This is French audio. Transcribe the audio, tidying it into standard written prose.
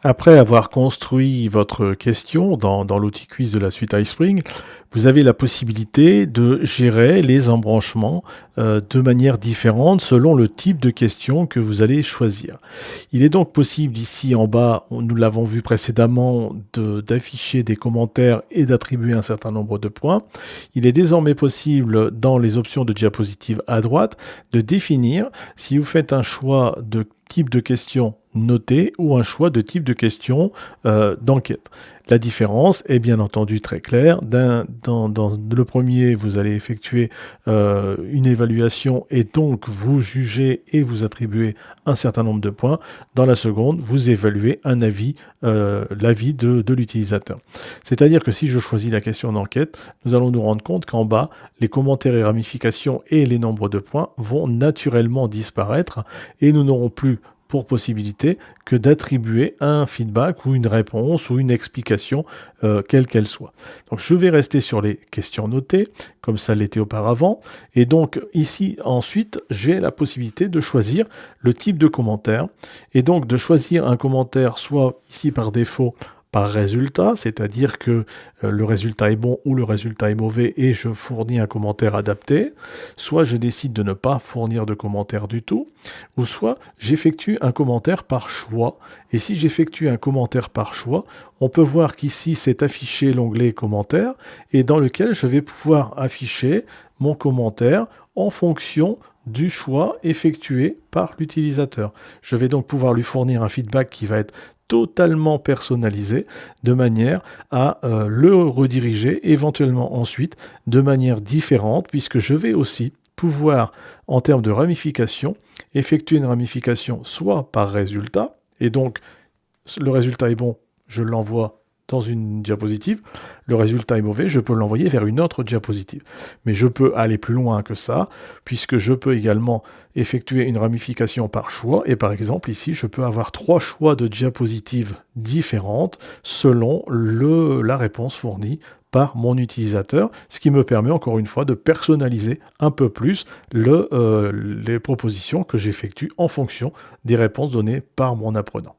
Après avoir construit votre question dans l'outil quiz de la suite iSpring, vous avez la possibilité de gérer les embranchements de manière différente selon le type de question que vous allez choisir. Il est donc possible ici en bas, nous l'avons vu précédemment, d'afficher des commentaires et d'attribuer un certain nombre de points. Il est désormais possible dans les options de diapositive à droite de définir si vous faites un choix de type de question noté ou un choix de type de question d'enquête. La différence est bien entendu très claire. Dans le premier, vous allez effectuer une évaluation et donc vous jugez et vous attribuez un certain nombre de points. Dans la seconde, vous évaluez un avis, l'avis de l'utilisateur. C'est-à-dire que si je choisis la question d'enquête, nous allons nous rendre compte qu'en bas, les commentaires et ramifications et les nombres de points vont naturellement disparaître et nous n'aurons plus pour possibilité que d'attribuer un feedback ou une réponse ou une explication, quelle qu'elle soit. Donc je vais rester sur les questions notées, comme ça l'était auparavant, et donc ici ensuite j'ai la possibilité de choisir le type de commentaire, et donc de choisir un commentaire soit ici par défaut par résultat, c'est-à-dire que le résultat est bon ou le résultat est mauvais et je fournis un commentaire adapté, soit je décide de ne pas fournir de commentaire du tout, ou soit j'effectue un commentaire par choix. Et si j'effectue un commentaire par choix, on peut voir qu'ici c'est affiché l'onglet commentaires et dans lequel je vais pouvoir afficher mon commentaire en fonction du choix effectué par l'utilisateur. Je vais donc pouvoir lui fournir un feedback qui va être totalement personnalisé de manière à le rediriger éventuellement ensuite de manière différente puisque je vais aussi pouvoir en termes de ramification effectuer une ramification soit par résultat et donc le résultat est bon, je l'envoie dans une diapositive, le résultat est mauvais, je peux l'envoyer vers une autre diapositive. Mais je peux aller plus loin que ça, puisque je peux également effectuer une ramification par choix, et par exemple ici, je peux avoir 3 choix de diapositives différentes selon la réponse fournie par mon utilisateur, ce qui me permet encore une fois de personnaliser un peu plus les propositions que j'effectue en fonction des réponses données par mon apprenant.